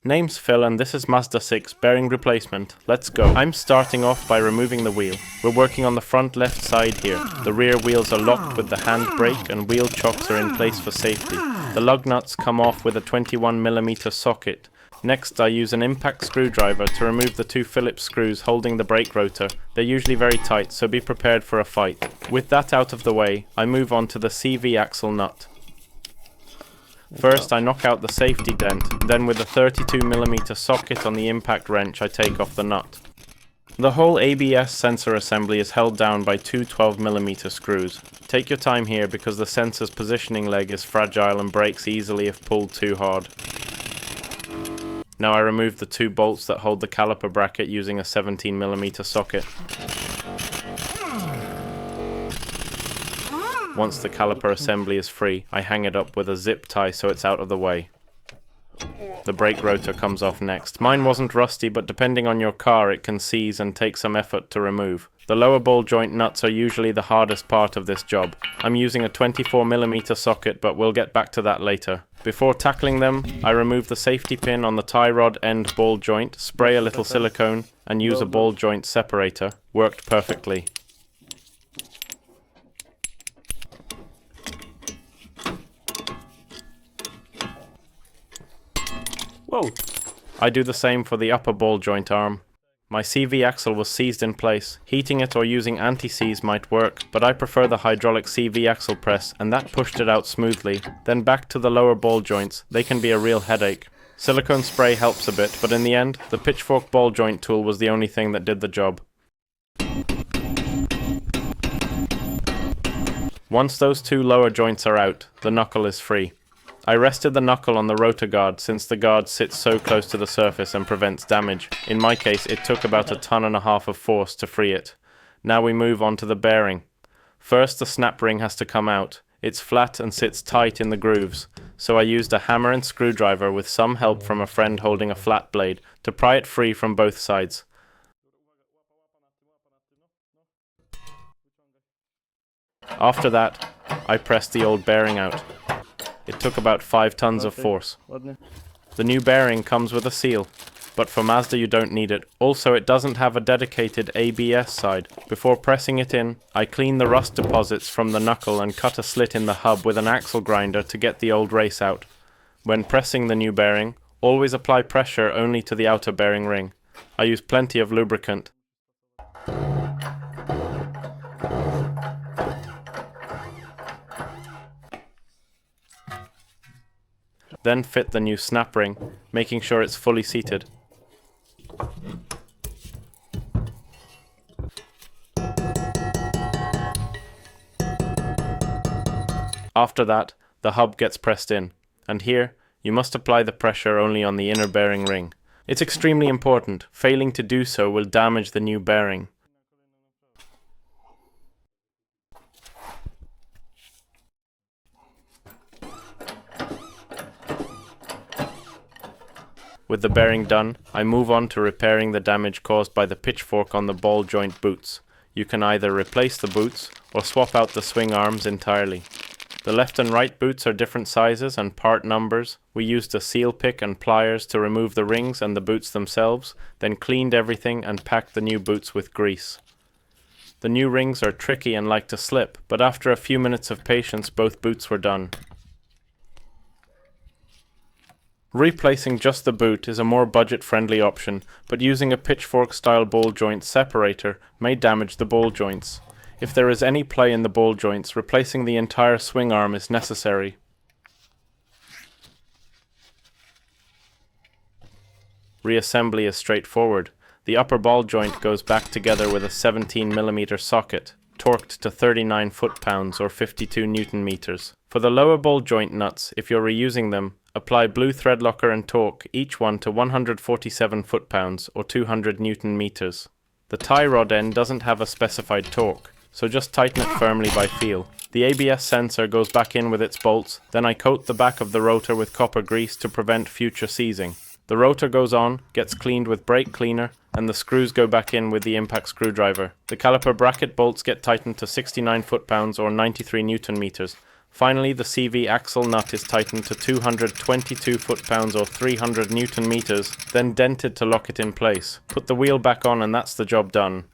Name's Phil and this is Mazda 6 bearing replacement. Let's go. I'm starting off by removing the wheel. We're working on the front left side here. The rear wheels are locked with the handbrake and wheel chocks are in place for safety. The lug nuts come off with a 21mm socket. Next I use an impact screwdriver to remove the two Phillips screws holding the brake rotor. They're usually very tight, so be prepared for a fight. With that out of the way, I move on to the CV axle nut. First I knock out the safety dent, then with a 32mm socket on the impact wrench I take off the nut. The whole ABS sensor assembly is held down by two 12mm screws. Take your time here because the sensor's positioning leg is fragile and breaks easily if pulled too hard. Now I remove the two bolts that hold the caliper bracket using a 17mm socket. Once the caliper assembly is free, I hang it up with a zip tie so it's out of the way. The brake rotor comes off next. Mine wasn't rusty, but depending on your car it can seize and take some effort to remove. The lower ball joint nuts are usually the hardest part of this job. I'm using a 24mm socket, but we'll get back to that later. Before tackling them, I remove the safety pin on the tie rod end ball joint, spray a little silicone, and use a ball joint separator. Worked perfectly. Whoa! I do the same for the upper ball joint arm. My CV axle was seized in place. Heating it or using anti-seize might work, but I prefer the hydraulic CV axle press, and that pushed it out smoothly. Then back to the lower ball joints. They can be a real headache. Silicone spray helps a bit, but in the end, the pitchfork ball joint tool was the only thing that did the job. Once those two lower joints are out, the knuckle is free. I rested the knuckle on the rotor guard since the guard sits so close to the surface and prevents damage. In my case, it took about 1.5 tons of force to free it. Now we move on to the bearing. First, the snap ring has to come out. It's flat and sits tight in the grooves, so I used a hammer and screwdriver with some help from a friend holding a flat blade to pry it free from both sides. After that, I pressed the old bearing out. It took about 5 tons of force. The new bearing comes with a seal, but for Mazda you don't need it. Also, it doesn't have a dedicated ABS side. Before pressing it in, I clean the rust deposits from the knuckle and cut a slit in the hub with an axle grinder to get the old race out. When pressing the new bearing, always apply pressure only to the outer bearing ring. I use plenty of lubricant. Then fit the new snap ring, making sure it's fully seated. After that, the hub gets pressed in, and here, you must apply the pressure only on the inner bearing ring. It's extremely important. Failing to do so will damage the new bearing. With the bearing done, I move on to repairing the damage caused by the pitchfork on the ball joint boots. You can either replace the boots or swap out the swing arms entirely. The left and right boots are different sizes and part numbers. We used a seal pick and pliers to remove the rings and the boots themselves, then cleaned everything and packed the new boots with grease. The new rings are tricky and like to slip, but after a few minutes of patience both boots were done. Replacing just the boot is a more budget-friendly option, but using a pitchfork-style ball joint separator may damage the ball joints. If there is any play in the ball joints, replacing the entire swing arm is necessary. Reassembly is straightforward. The upper ball joint goes back together with a 17mm socket, torqued to 39 foot-pounds or 52 Newton-meters. For the lower ball joint nuts, if you're reusing them, apply blue thread locker and torque each one to 147 foot-pounds or 200 Newton-meters. The tie rod end doesn't have a specified torque, so just tighten it firmly by feel. The ABS sensor goes back in with its bolts, then I coat the back of the rotor with copper grease to prevent future seizing. The rotor goes on, gets cleaned with brake cleaner, and the screws go back in with the impact screwdriver. The caliper bracket bolts get tightened to 69 foot-pounds or 93 Newton-meters. Finally, the CV axle nut is tightened to 222 foot-pounds or 300 Newton meters, then dented to lock it in place. Put the wheel back on and that's the job done.